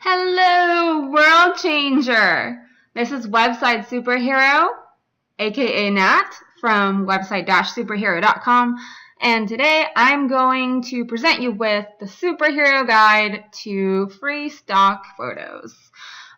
Hello, world changer. This is Website Superhero, aka Nat, from website-superhero.com. And today I'm going to present you with the superhero guide to free stock photos.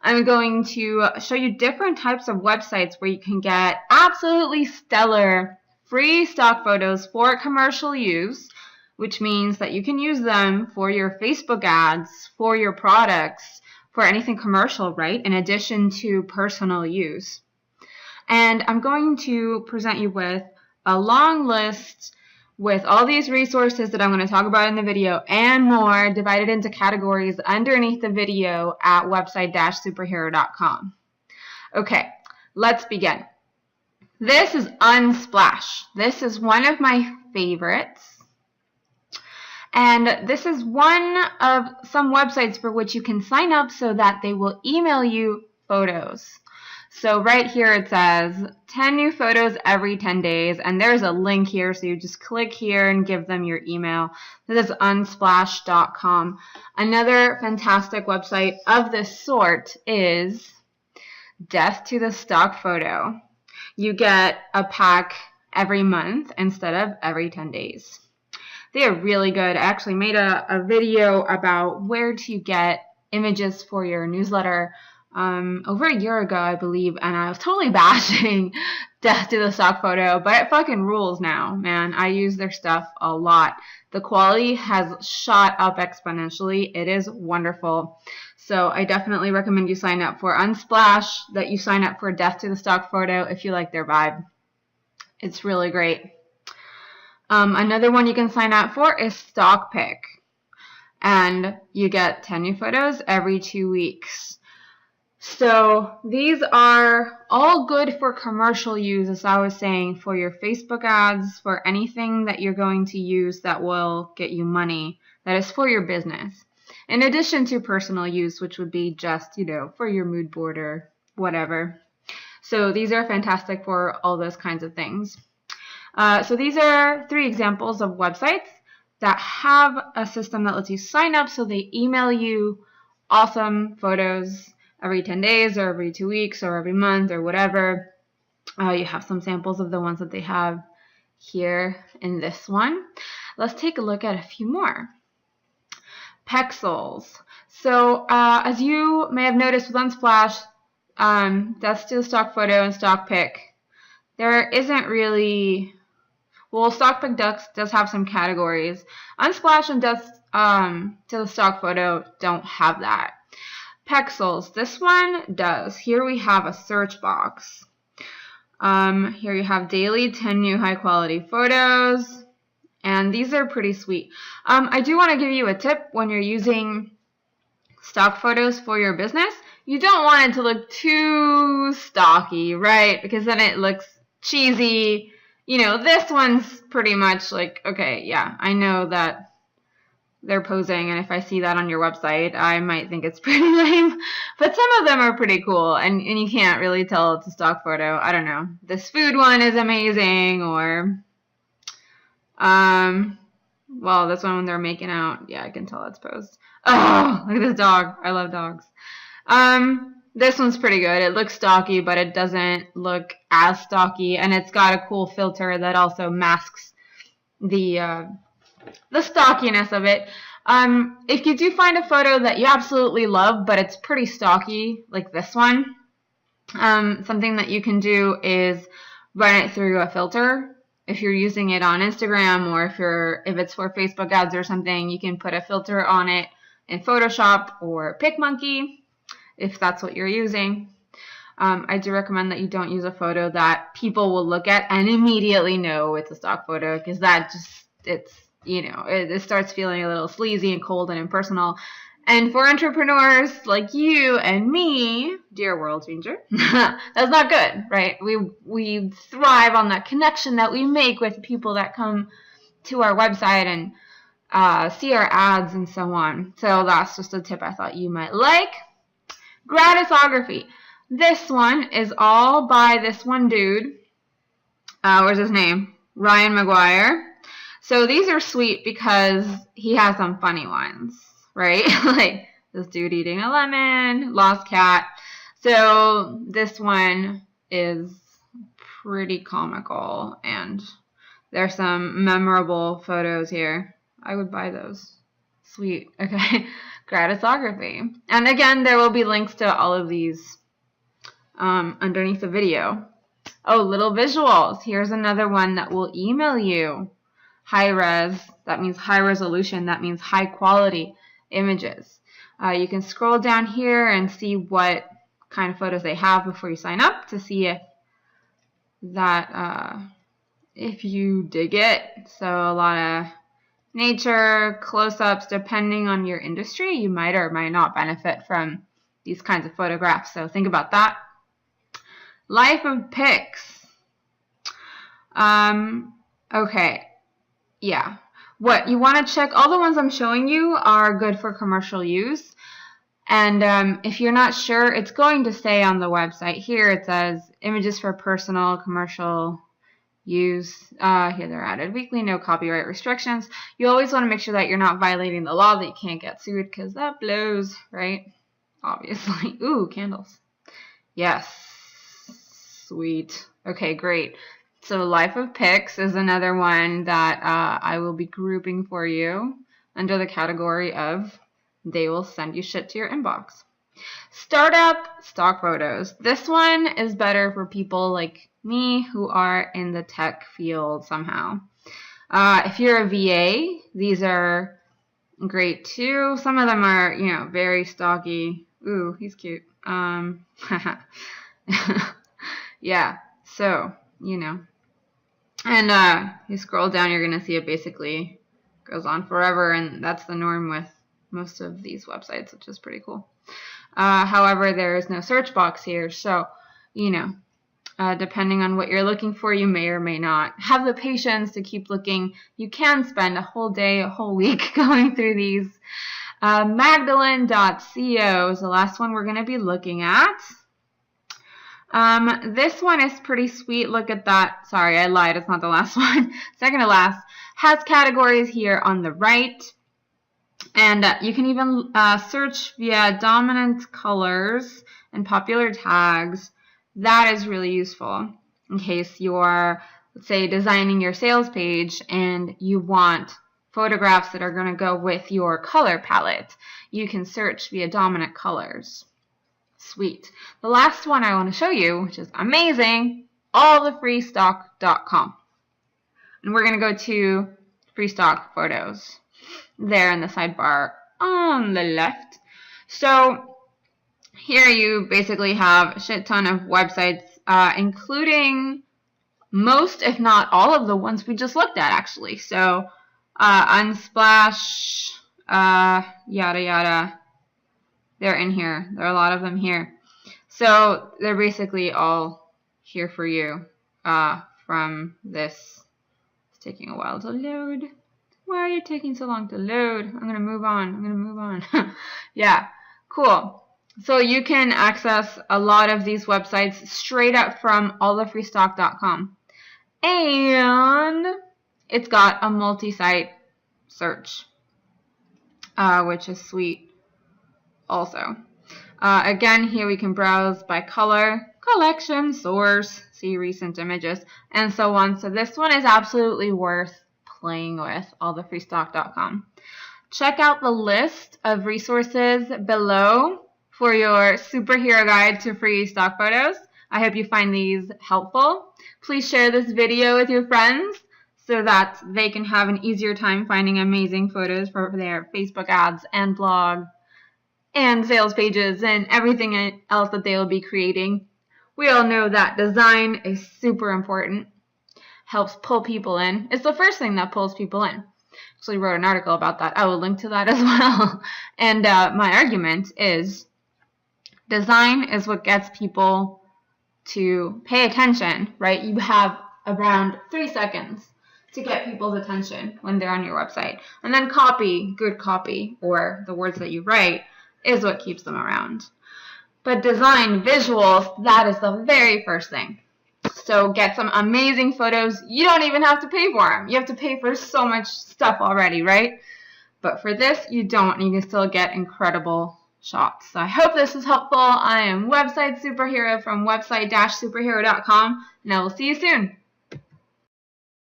I'm going to show you different types of websites where you can get absolutely stellar free stock photos for commercial use, which means that you can use them for your Facebook ads, for your products, for anything commercial, right? In addition to personal use. And I'm going to present you with a long list with all these resources that I'm going to talk about in the video and more, divided into categories underneath the video at website-superhero.com. Okay, let's begin. This is Unsplash. This is one of my favorites. And this is one of some websites for which you can sign up so that they will email you photos. So right here it says 10 new photos every 10 days, and there's a link here, so you just click here and give them your email. This is unsplash.com. Another fantastic website of this sort is Death to the Stock Photo. You get a pack every month instead of every 10 days. They are really good. I actually made a video about where to get images for your newsletter over a year ago, I believe, and I was totally bashing Death to the Stock Photo, but it fucking rules now, man. I use their stuff a lot. The quality has shot up exponentially. It is wonderful. So I definitely recommend you sign up for Unsplash, that you sign up for Death to the Stock Photo if you like their vibe. It's really great. Another one you can sign up for is StockPic, and you get 10 new photos every 2 weeks. So these are all good for commercial use, as I was saying, for your Facebook ads, for anything that you're going to use that will get you money, that is for your business. In addition to personal use, which would be just, for your mood board or whatever. So these are fantastic for all those kinds of things. So these are 3 examples of websites that have a system that lets you sign up so they email you awesome photos every 10 days or every 2 weeks or every month or whatever. You have some samples of the ones that they have here in this one. Let's take a look at a few more. Pexels. So as you may have noticed with Unsplash, Death to the Stock Photo and StockPic, there isn't really... Well, StockPic does have some categories. Unsplash and Death to the Stock Photo don't have that. Pexels, this one does. Here we have a search box. Here you have daily 10 new high quality photos. And these are pretty sweet. I do want to give you a tip when you're using stock photos for your business. You don't want it to look too stocky, right? Because then it looks cheesy. This one's pretty much like, okay, yeah, I know that they're posing, and if I see that on your website, I might think it's pretty lame. But some of them are pretty cool, and you can't really tell it's a stock photo. I don't know. This food one is amazing, or, well, this one when they're making out, yeah, I can tell it's posed. Oh, look at this dog. I love dogs. This one's pretty good. It looks stocky, but it doesn't look as stocky, and it's got a cool filter that also masks the stockiness of it. If you do find a photo that you absolutely love, but it's pretty stocky, like this one, something that you can do is run it through a filter. If you're using it on Instagram, or if it's for Facebook ads or something, you can put a filter on it in Photoshop or PicMonkey, if that's what you're using. I do recommend that you don't use a photo that people will look at and immediately know it's a stock photo, because that just, it starts feeling a little sleazy and cold and impersonal. And for entrepreneurs like you and me, dear world changer, that's not good, right? We thrive on that connection that we make with people that come to our website and see our ads and so on. So that's just a tip I thought you might like. Gratisography. This one is all by this one dude. Where's his name? Ryan McGuire. So these are sweet because he has some funny ones, right? Like this dude eating a lemon, lost cat. So this one is pretty comical, and there's some memorable photos here. I would buy those. Sweet. Okay. Gratisography. And again, there will be links to all of these underneath the video. Oh, little visuals. Here's another one that will email you. High res, that means high resolution, that means high quality images. You can scroll down here and see what kind of photos they have before you sign up to see if you dig it. So a lot of nature, close-ups, depending on your industry, you might or might not benefit from these kinds of photographs. So think about that. Life of pics. Okay. Yeah. What you want to check, all the ones I'm showing you are good for commercial use. And if you're not sure, it's going to say on the website here, it says images for personal, commercial use. Here they're added weekly, no copyright restrictions. You always want to make sure that you're not violating the law, that you can't get sued, because that blows, right? Obviously. Ooh, candles. Yes. Sweet. Okay, great. So Life of Pics is another one that I will be grouping for you under the category of they will send you shit to your inbox. Startup stock photos. This one is better for people like me who are in the tech field somehow. If you're a VA, these are great too. Some of them are, you know, very stocky. Ooh, he's cute. Yeah, so, you know. And you scroll down, you're going to see it basically goes on forever, and that's the norm with most of these websites, which is pretty cool. However, there is no search box here, so, you know, depending on what you're looking for, you may or may not have the patience to keep looking. You can spend a whole day, a whole week going through these. Magdalene.co is the last one we're going to be looking at. This one is pretty sweet. Look at that. Sorry, I lied. It's not the last one. Second to last. Has categories here on the right. And you can even search via dominant colors and popular tags. That is really useful in case you're, let's say, designing your sales page and you want photographs that are going to go with your color palette. You can search via dominant colors. Sweet. The last one I want to show you, which is amazing, allthefreestock.com. And we're going to go to free stock photos there in the sidebar on the left. So here you basically have a shit ton of websites, including most, if not all of the ones we just looked at, actually. So Unsplash, yada yada. They're in here. There are a lot of them here. So they're basically all here for you from this. It's taking a while to load. Why are you taking so long to load? I'm going to move on. Yeah, cool. So you can access a lot of these websites straight up from allthefreestock.com. And it's got a multi-site search, which is sweet. Also, again, here we can browse by color, collection, source, see recent images, and so on. So this one is absolutely worth playing with, allthefreestock.com. Check out the list of resources below for your superhero guide to free stock photos. I hope you find these helpful. Please share this video with your friends so that they can have an easier time finding amazing photos for their Facebook ads and blog and sales pages and everything else that they will be creating. We all know that design is super important. Helps pull people in. It's the first thing that pulls people in. Actually wrote an article about that. I will link to that as well. And my argument is design is what gets people to pay attention, right? You have around 3 seconds to get people's attention when they're on your website. And then copy, good copy, or the words that you write, is what keeps them around. But design, visuals, that is the very first thing. So get some amazing photos. You don't even have to pay for them. You have to pay for so much stuff already, right? But for this, you don't. You can still get incredible shots. So I hope this was helpful. I am Website Superhero from website-superhero.com, and I will see you soon.